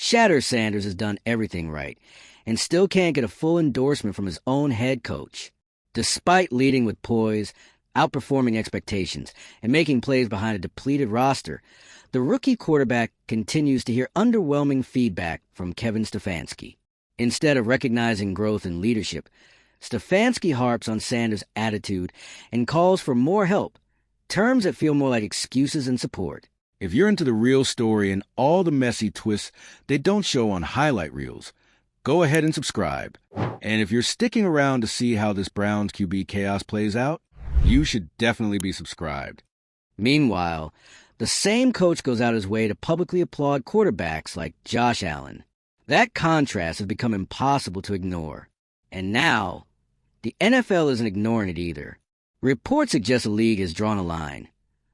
Shedeur Sanders has done everything right and still can't get a full endorsement from his own head coach. Despite leading with poise, outperforming expectations, and making plays behind a depleted roster, the rookie quarterback continues to hear underwhelming feedback from Kevin Stefanski. Instead of recognizing growth and leadership, Stefanski harps on Sanders' attitude and calls for more help, terms that feel more like excuses and support. If you're into the real story and all the messy twists they don't show on highlight reels, go ahead and subscribe. And if you're sticking around to see how this Browns QB chaos plays out, you should definitely be subscribed. Meanwhile, the same coach goes out his way to publicly applaud quarterbacks like Josh Allen. That contrast has become impossible to ignore. And now, the NFL isn't ignoring it either. Reports suggest the league has drawn a line.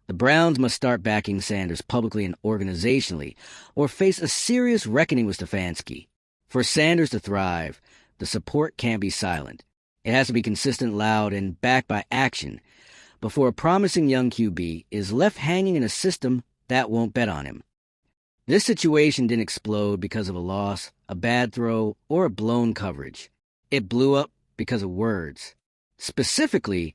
The Browns must start backing Sanders publicly and organizationally, or face a serious reckoning with Stefanski. For Sanders to thrive, the support can't be silent. It has to be consistent, loud, and backed by action before a promising young QB is left hanging in a system that won't bet on him. This situation didn't explode because of a loss, a bad throw, or a blown coverage. It blew up because of words. Specifically,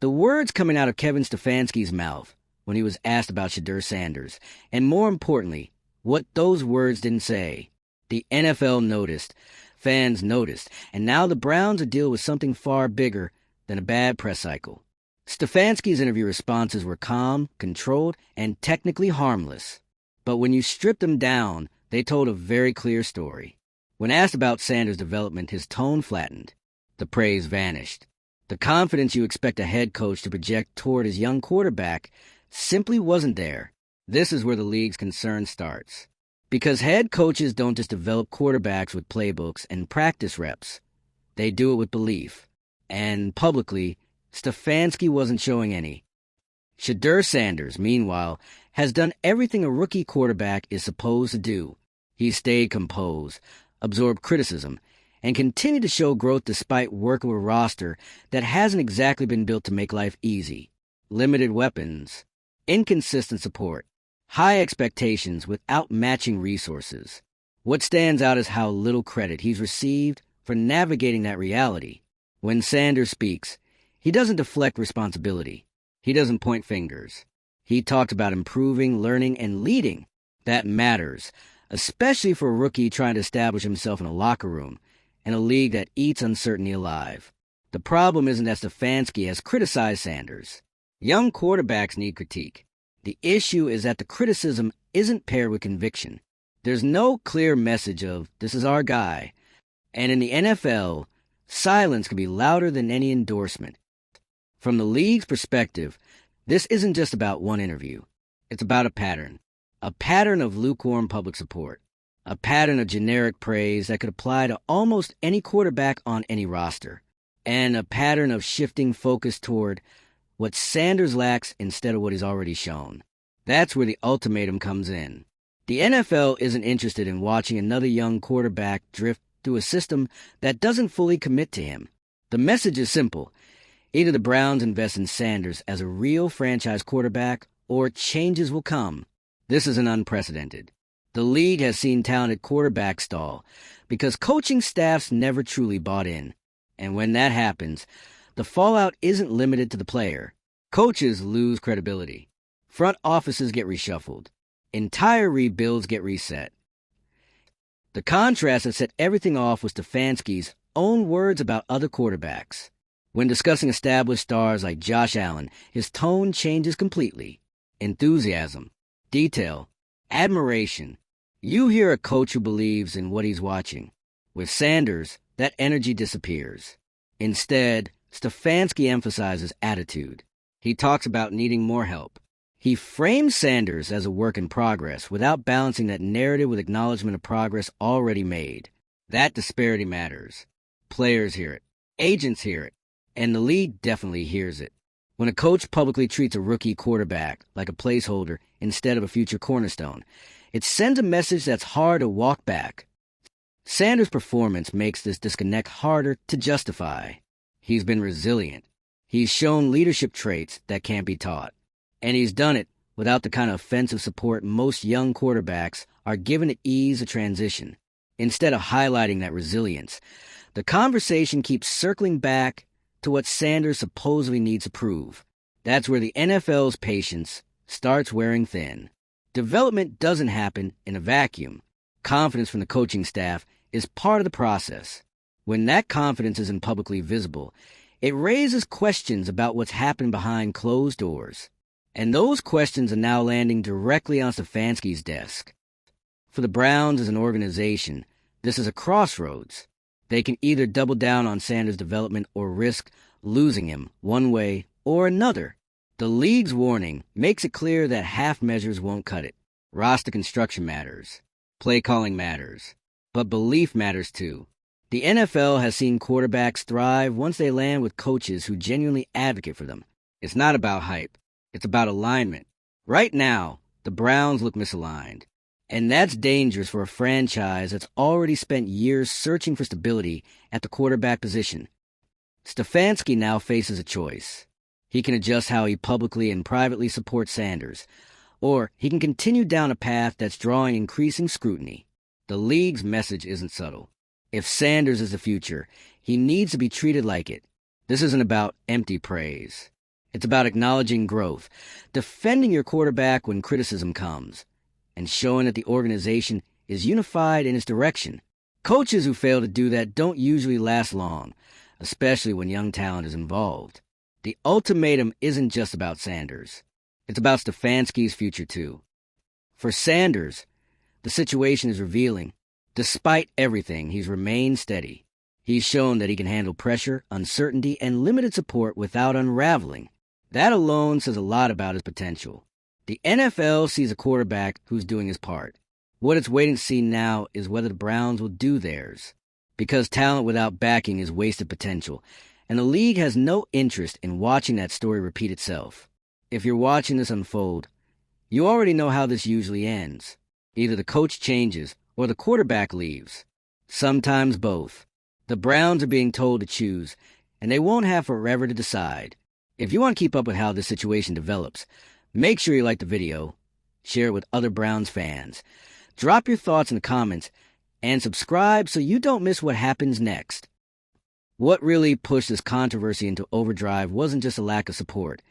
the words coming out of Kevin Stefanski's mouth when he was asked about Shedeur Sanders, and more importantly, what those words didn't say. The NFL noticed, fans noticed, and now the Browns are dealing with something far bigger than a bad press cycle. Stefanski's interview responses were calm, controlled, and technically harmless. But when you strip them down, they told a very clear story. When asked about Sanders' development, his tone flattened. The praise vanished. The confidence you expect a head coach to project toward his young quarterback simply wasn't there. This is where the league's concern starts. Because head coaches don't just develop quarterbacks with playbooks and practice reps. They do it with belief. And publicly, Stefanski wasn't showing any. Shedeur Sanders, meanwhile, has done everything a rookie quarterback is supposed to do. He stayed composed, absorbed criticism, and continued to show growth despite working with a roster that hasn't exactly been built to make life easy. Limited weapons, inconsistent support, high expectations without matching resources. What stands out is how little credit he's received for navigating that reality. When Sanders speaks, he doesn't deflect responsibility. He doesn't point fingers. He talked about improving, learning, and leading. That matters, especially for a rookie trying to establish himself in a locker room and a league that eats uncertainty alive. The problem isn't that Stefanski has criticized Sanders. Young quarterbacks need critique. The issue is that the criticism isn't paired with conviction. There's no clear message of, this is our guy. And in the NFL, silence can be louder than any endorsement. From the league's perspective, this isn't just about one interview. It's about a pattern of lukewarm public support, a pattern of generic praise that could apply to almost any quarterback on any roster, and a pattern of shifting focus toward what Sanders lacks instead of what he's already shown. That's where the ultimatum comes in. The NFL isn't interested in watching another young quarterback drift through a system that doesn't fully commit to him. The message is simple. Either the Browns invest in Sanders as a real franchise quarterback, or changes will come. This isn't unprecedented. The league has seen talented quarterbacks stall because coaching staffs never truly bought in. And when that happens, the fallout isn't limited to the player. Coaches lose credibility. Front offices get reshuffled. Entire rebuilds get reset. The contrast that set everything off was Stefanski's own words about other quarterbacks. When discussing established stars like Josh Allen, his tone changes completely. Enthusiasm, detail, admiration. You hear a coach who believes in what he's watching. With Sanders, that energy disappears. Instead, Stefanski emphasizes attitude. He talks about needing more help. He frames Sanders as a work in progress without balancing that narrative with acknowledgement of progress already made. That disparity matters. Players hear it. Agents hear it. And the league definitely hears it. When a coach publicly treats a rookie quarterback like a placeholder instead of a future cornerstone, it sends a message that's hard to walk back. Sanders' performance makes this disconnect harder to justify. He's been resilient. He's shown leadership traits that can't be taught. And he's done it without the kind of offensive support most young quarterbacks are given to ease the transition. Instead of highlighting that resilience, the conversation keeps circling back to what Sanders supposedly needs to prove. That's where the NFL's patience starts wearing thin. Development doesn't happen in a vacuum. Confidence from the coaching staff is part of the process. When that confidence isn't publicly visible, it raises questions about what's happened behind closed doors. And those questions are now landing directly on Stefanski's desk. For the Browns as an organization, this is a crossroads. They can either double down on Sanders' development or risk losing him one way or another. The league's warning makes it clear that half measures won't cut it. Roster construction matters. Play calling matters. But belief matters too. The NFL has seen quarterbacks thrive once they land with coaches who genuinely advocate for them. It's not about hype. It's about alignment. Right now, the Browns look misaligned. And that's dangerous for a franchise that's already spent years searching for stability at the quarterback position. Stefanski now faces a choice. He can adjust how he publicly and privately supports Sanders, or he can continue down a path that's drawing increasing scrutiny. The league's message isn't subtle. If Sanders is the future, he needs to be treated like it. This isn't about empty praise. It's about acknowledging growth, defending your quarterback when criticism comes, and showing that the organization is unified in its direction. Coaches who fail to do that don't usually last long, especially when young talent is involved. The ultimatum isn't just about Sanders. It's about Stefanski's future too. For Sanders, the situation is revealing. Despite everything, he's remained steady. He's shown that he can handle pressure, uncertainty, and limited support without unraveling. That alone says a lot about his potential. The NFL sees a quarterback who's doing his part. What it's waiting to see now is whether the Browns will do theirs. Because talent without backing is wasted potential, and the league has no interest in watching that story repeat itself. If you're watching this unfold, you already know how this usually ends. Either the coach changes or the quarterback leaves. Sometimes both. The Browns are being told to choose, and they won't have forever to decide. If you want to keep up with how this situation develops, make sure you like the video, share it with other Browns fans, drop your thoughts in the comments, and subscribe so you don't miss what happens next. What really pushed this controversy into overdrive wasn't just a lack of support.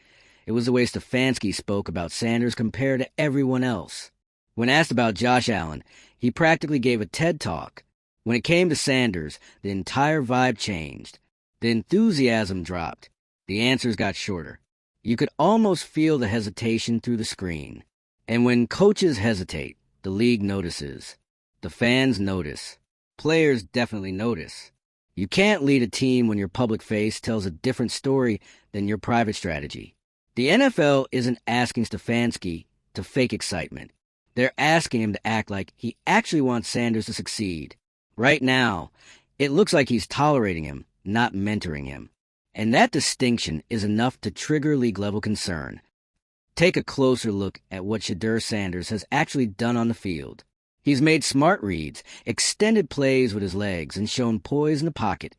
It was the way Stefanski spoke about Sanders compared to everyone else. When asked about Josh Allen, he practically gave a TED Talk. When it came to Sanders, the entire vibe changed. The enthusiasm dropped. The answers got shorter. You could almost feel the hesitation through the screen. And when coaches hesitate, the league notices. The fans notice. Players definitely notice. You can't lead a team when your public face tells a different story than your private strategy. The NFL isn't asking Stefanski to fake excitement. They're asking him to act like he actually wants Sanders to succeed. Right now, it looks like he's tolerating him, not mentoring him. And that distinction is enough to trigger league-level concern. Take a closer look at what Shedeur Sanders has actually done on the field. He's made smart reads, extended plays with his legs, and shown poise in the pocket,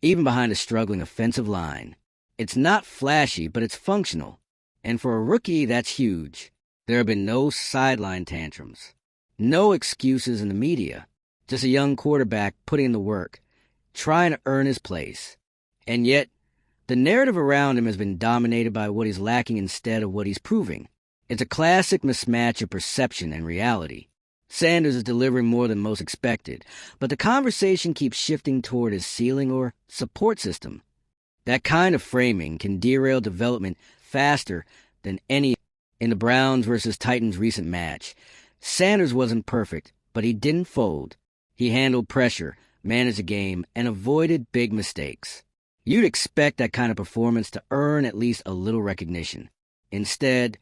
even behind a struggling offensive line. It's not flashy, but it's functional. And for a rookie, that's huge. There have been no sideline tantrums, no excuses in the media, just a young quarterback putting in the work, trying to earn his place. And yet, the narrative around him has been dominated by what he's lacking instead of what he's proving. It's a classic mismatch of perception and reality. Sanders is delivering more than most expected, but the conversation keeps shifting toward his ceiling or support system. That kind of framing can derail development faster than any. In the Browns versus Titans recent match, Sanders wasn't perfect, but he didn't fold. He handled pressure, managed the game, and avoided big mistakes. You'd expect that kind of performance to earn at least a little recognition. Instead,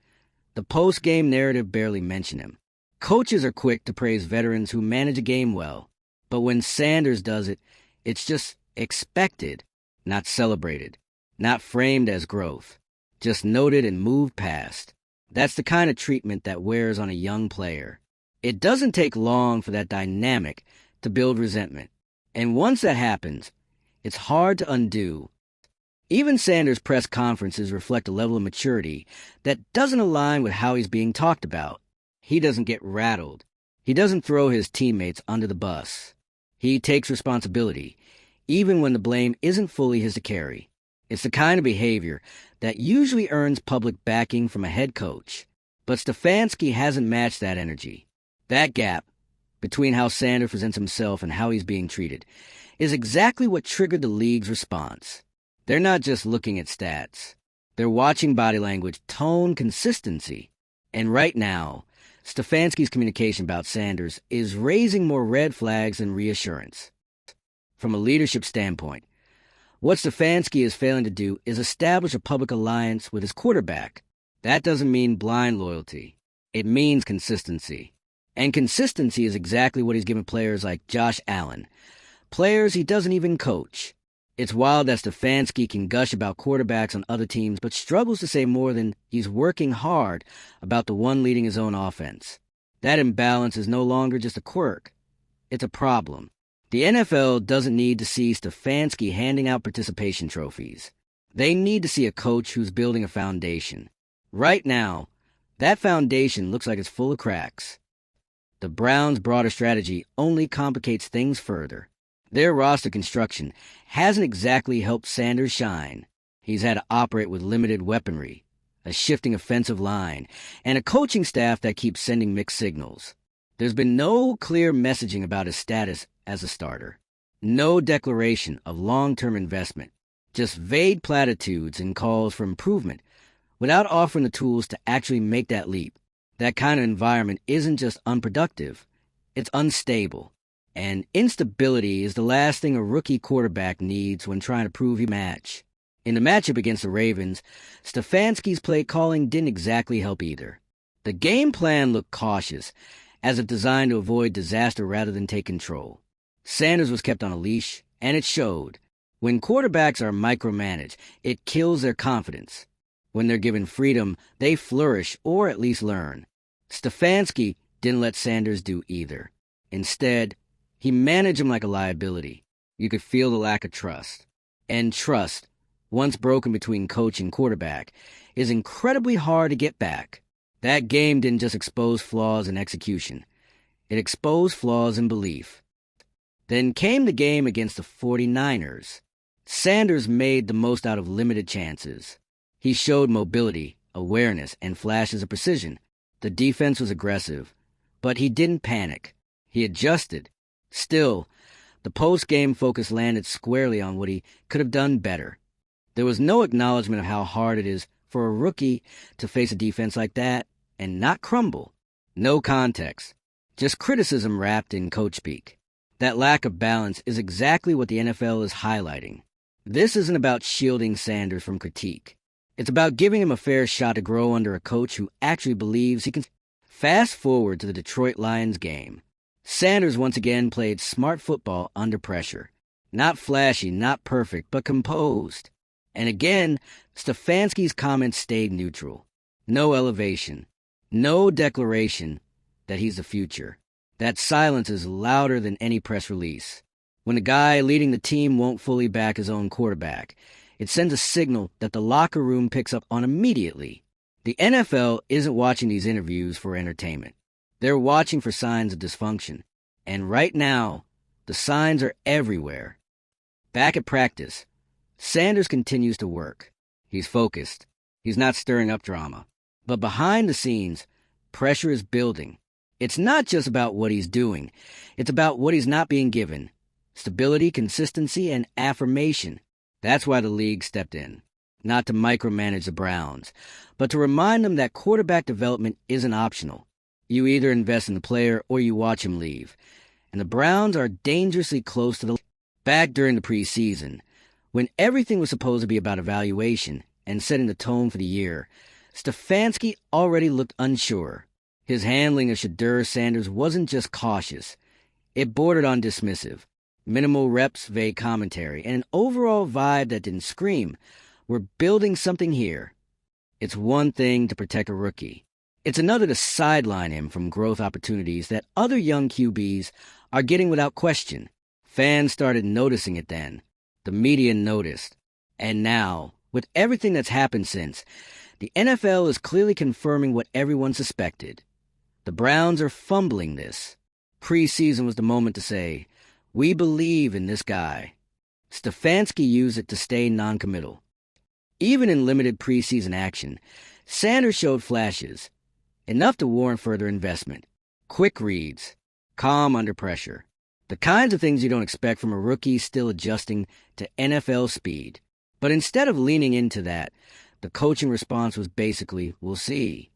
the post-game narrative barely mentioned him. Coaches are quick to praise veterans who manage a game well, but when Sanders does it, it's just expected, not celebrated, not framed as growth, just noted and moved past. That's the kind of treatment that wears on a young player. It doesn't take long for that dynamic to build resentment, and once that happens, it's hard to undo. Even Sanders' press conferences reflect a level of maturity that doesn't align with how he's being talked about. He doesn't get rattled. He doesn't throw his teammates under the bus. He takes responsibility, even when the blame isn't fully his to carry. It's the kind of behavior that usually earns public backing from a head coach. But Stefanski hasn't matched that energy. That gap between how Sanders presents himself and how he's being treated is exactly what triggered the league's response. They're not just looking at stats. They're watching body language, tone, consistency. And right now, Stefanski's communication about Sanders is raising more red flags than reassurance. From a leadership standpoint, what Stefanski is failing to do is establish a public alliance with his quarterback. That doesn't mean blind loyalty. It means consistency. And consistency is exactly what he's given players like Josh Allen, players he doesn't even coach. It's wild that Stefanski can gush about quarterbacks on other teams, but struggles to say more than he's working hard about the one leading his own offense. That imbalance is no longer just a quirk. It's a problem. The NFL doesn't need to see Stefanski handing out participation trophies. They need to see a coach who's building a foundation. Right now, that foundation looks like it's full of cracks. The Browns' broader strategy only complicates things further. Their roster construction hasn't exactly helped Sanders shine. He's had to operate with limited weaponry, a shifting offensive line, and a coaching staff that keeps sending mixed signals. There's been no clear messaging about his status as a starter. No declaration of long-term investment. Just vague platitudes and calls for improvement without offering the tools to actually make that leap. That kind of environment isn't just unproductive, it's unstable. And instability is the last thing a rookie quarterback needs when trying to prove he match. In the matchup against the Ravens, Stefanski's play calling didn't exactly help either. The game plan looked cautious, as if designed to avoid disaster rather than take control. Sanders was kept on a leash, and it showed. When quarterbacks are micromanaged, it kills their confidence. When they're given freedom, they flourish or at least learn. Stefanski didn't let Sanders do either. Instead, he managed him like a liability. You could feel the lack of trust. And trust, once broken between coach and quarterback, is incredibly hard to get back. That game didn't just expose flaws in execution. It exposed flaws in belief. Then came the game against the 49ers. Sanders made the most out of limited chances. He showed mobility, awareness, and flashes of precision. The defense was aggressive, but he didn't panic. He adjusted. Still, the post-game focus landed squarely on what he could have done better. There was no acknowledgement of how hard it is for a rookie to face a defense like that and not crumble. No context, just criticism wrapped in coach speak. That lack of balance is exactly what the NFL is highlighting. This isn't about shielding Sanders from critique. It's about giving him a fair shot to grow under a coach who actually believes he can. Fast forward to the Detroit Lions game. Sanders once again played smart football under pressure. Not flashy, not perfect, but composed. And again, Stefanski's comments stayed neutral. No elevation. No declaration that he's the future. That silence is louder than any press release. When the guy leading the team won't fully back his own quarterback, it sends a signal that the locker room picks up on immediately. The NFL isn't watching these interviews for entertainment. They're watching for signs of dysfunction. And right now, the signs are everywhere. Back at practice, Sanders continues to work. He's focused. He's not stirring up drama. But behind the scenes, pressure is building. It's not just about what he's doing. It's about what he's not being given. Stability, consistency, and affirmation. That's why the league stepped in. Not to micromanage the Browns, but to remind them that quarterback development isn't optional. You either invest in the player or you watch him leave. And the Browns are dangerously close to the. Back during the preseason, when everything was supposed to be about evaluation and setting the tone for the year, Stefanski already looked unsure. His handling of Shedeur Sanders wasn't just cautious. It bordered on dismissive. Minimal reps, vague commentary, and an overall vibe that didn't scream, "We're building something here." It's one thing to protect a rookie. It's another to sideline him from growth opportunities that other young QBs are getting without question. Fans started noticing it then. The media noticed. And now, with everything that's happened since, the NFL is clearly confirming what everyone suspected. The Browns are fumbling this. Preseason was the moment to say, we believe in this guy. Stefanski used it to stay noncommittal. Even in limited preseason action, Sanders showed flashes, enough to warrant further investment. Quick reads, calm under pressure. The kinds of things you don't expect from a rookie still adjusting to NFL speed. But instead of leaning into that, the coaching response was basically, we'll see.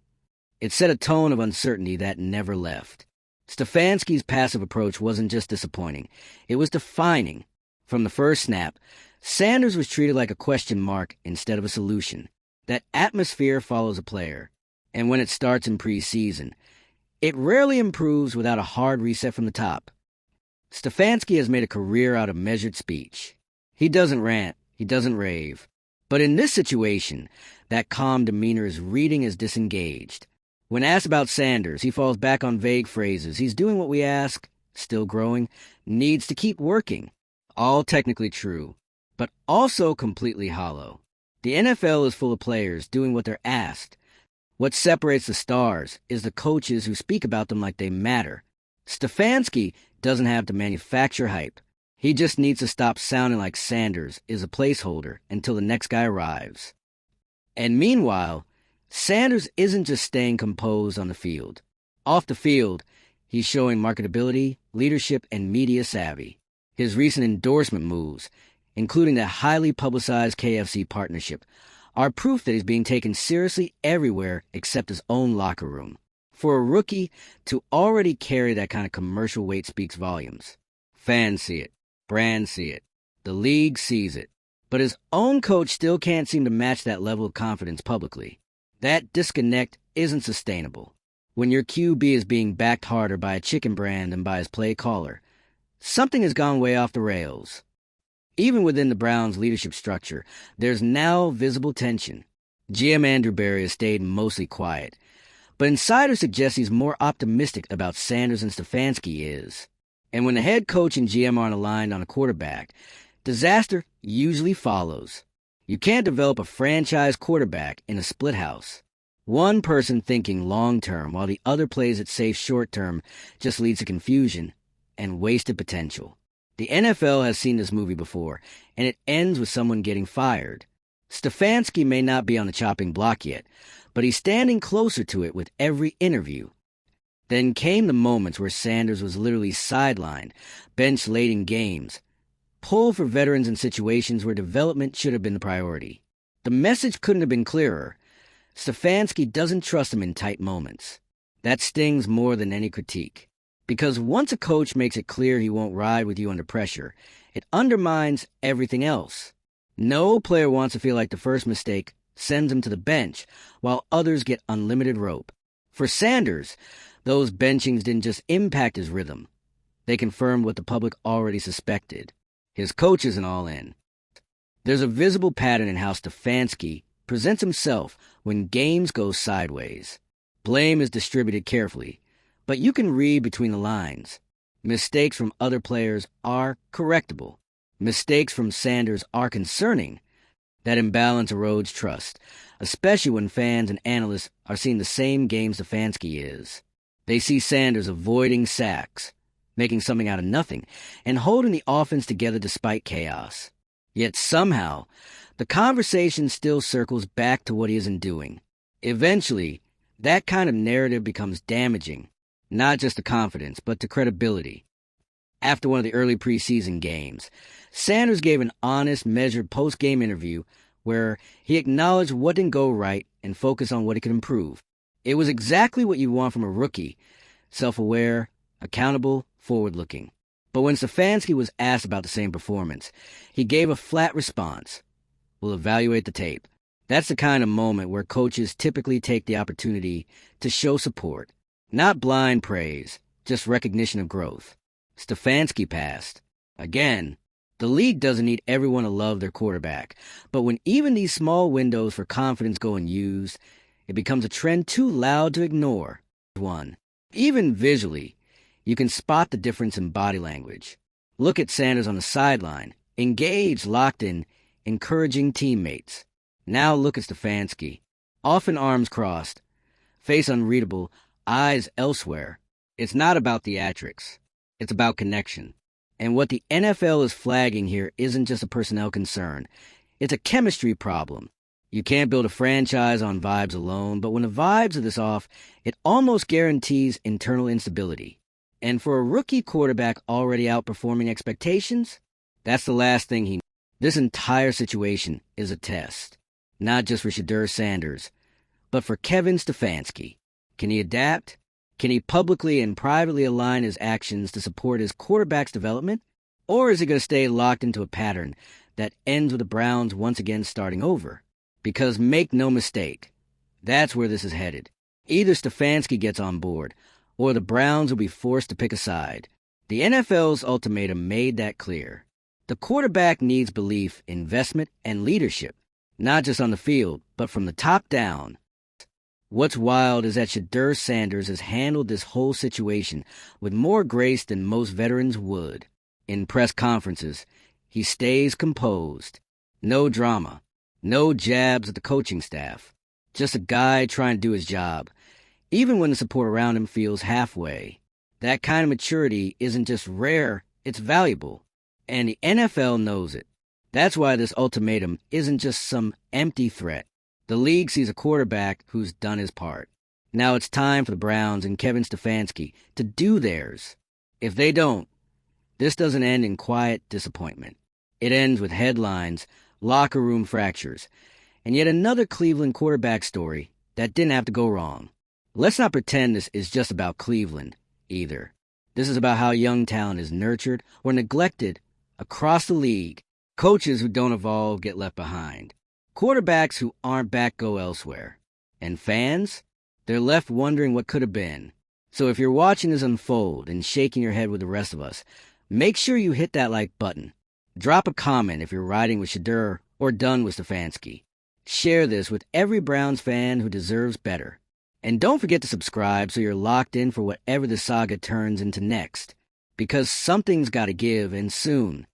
It set a tone of uncertainty that never left. Stefanski's passive approach wasn't just disappointing, it was defining. From the first snap, Sanders was treated like a question mark instead of a solution. That atmosphere follows a player, and when it starts in preseason, it rarely improves without a hard reset from the top. Stefanski has made a career out of measured speech. He doesn't rant, he doesn't rave. But in this situation, that calm demeanor is reading as disengaged. When asked about Sanders, he falls back on vague phrases. He's doing what we ask, still growing, needs to keep working. All technically true, but also completely hollow. The NFL is full of players doing what they're asked. What separates the stars is the coaches who speak about them like they matter. Stefanski doesn't have to manufacture hype. He just needs to stop sounding like Sanders is a placeholder until the next guy arrives. And meanwhile, Sanders isn't just staying composed on the field. Off the field, he's showing marketability, leadership, and media savvy. His recent endorsement moves, including that highly publicized KFC partnership, are proof that he's being taken seriously everywhere except his own locker room. For a rookie to already carry that kind of commercial weight speaks volumes. Fans see it. Brands see it. The league sees it. But his own coach still can't seem to match that level of confidence publicly. That disconnect isn't sustainable. When your QB is being backed harder by a chicken brand than by his play caller, something has gone way off the rails. Even within the Browns' leadership structure, there's now visible tension. GM Andrew Berry has stayed mostly quiet, but insiders suggest he's more optimistic about Sanders than Stefanski is. And when the head coach and GM aren't aligned on a quarterback, disaster usually follows. You can't develop a franchise quarterback in a split house. One person thinking long-term while the other plays it safe short-term just leads to confusion and wasted potential. The NFL has seen this movie before, and it ends with someone getting fired. Stefanski may not be on the chopping block yet, but he's standing closer to it with every interview. Then came the moments where Sanders was literally sidelined, benched late in games, pulled for veterans in situations where development should have been the priority. The message couldn't have been clearer. Stefanski doesn't trust him in tight moments. That stings more than any critique. Because once a coach makes it clear he won't ride with you under pressure, it undermines everything else. No player wants to feel like the first mistake sends him to the bench, while others get unlimited rope. For Sanders, those benchings didn't just impact his rhythm. They confirmed what the public already suspected. His coach isn't all in. There's a visible pattern in how Stefanski presents himself when games go sideways. Blame is distributed carefully, but you can read between the lines. Mistakes from other players are correctable. Mistakes from Sanders are concerning. That imbalance erodes trust, especially when fans and analysts are seeing the same game Stefanski is. They see Sanders avoiding sacks, making something out of nothing, and holding the offense together despite chaos. Yet somehow, the conversation still circles back to what he isn't doing. Eventually, that kind of narrative becomes damaging, not just to confidence, but to credibility. After one of the early preseason games, Sanders gave an honest, measured post-game interview where he acknowledged what didn't go right and focused on what he could improve. It was exactly what you want from a rookie: self-aware, accountable, forward-looking. But when Stefanski was asked about the same performance, he gave a flat response. We'll evaluate the tape. That's the kind of moment where coaches typically take the opportunity to show support. Not blind praise, just recognition of growth. Stefanski passed. Again, the league doesn't need everyone to love their quarterback, but when even these small windows for confidence go unused, it becomes a trend too loud to ignore. One. Even visually, you can spot the difference in body language. Look at Sanders on the sideline, engaged, locked in, encouraging teammates. Now look at Stefanski, often arms crossed, face unreadable, eyes elsewhere. It's not about theatrics. It's about connection. And what the NFL is flagging here isn't just a personnel concern. It's a chemistry problem. You can't build a franchise on vibes alone, but when the vibes are this off, it almost guarantees internal instability. And for a rookie quarterback already outperforming expectations, that's the last thing he needs. This entire situation is a test, not just for Shedeur Sanders, but for Kevin Stefanski. Can he adapt? Can he publicly and privately align his actions to support his quarterback's development? Or is he going to stay locked into a pattern that ends with the Browns once again starting over? Because make no mistake, that's where this is headed. Either Stefanski gets on board, or the Browns will be forced to pick a side. The NFL's ultimatum made that clear. The quarterback needs belief, investment, and leadership, not just on the field, but from the top down. What's wild is that Shedeur Sanders has handled this whole situation with more grace than most veterans would. In press conferences, he stays composed. No drama. No jabs at the coaching staff. Just a guy trying to do his job, even when the support around him feels halfway. That kind of maturity isn't just rare, it's valuable. And the NFL knows it. That's why this ultimatum isn't just some empty threat. The league sees a quarterback who's done his part. Now it's time for the Browns and Kevin Stefanski to do theirs. If they don't, this doesn't end in quiet disappointment. It ends with headlines, locker room fractures, and yet another Cleveland quarterback story that didn't have to go wrong. Let's not pretend this is just about Cleveland, either. This is about how young talent is nurtured or neglected across the league. Coaches who don't evolve get left behind. Quarterbacks who aren't back go elsewhere. And fans? They're left wondering what could have been. So if you're watching this unfold and shaking your head with the rest of us, make sure you hit that like button. Drop a comment if you're riding with Shedeur or done with Stefanski. Share this with every Browns fan who deserves better. And don't forget to subscribe so you're locked in for whatever the saga turns into next. Because something's got to give, and soon.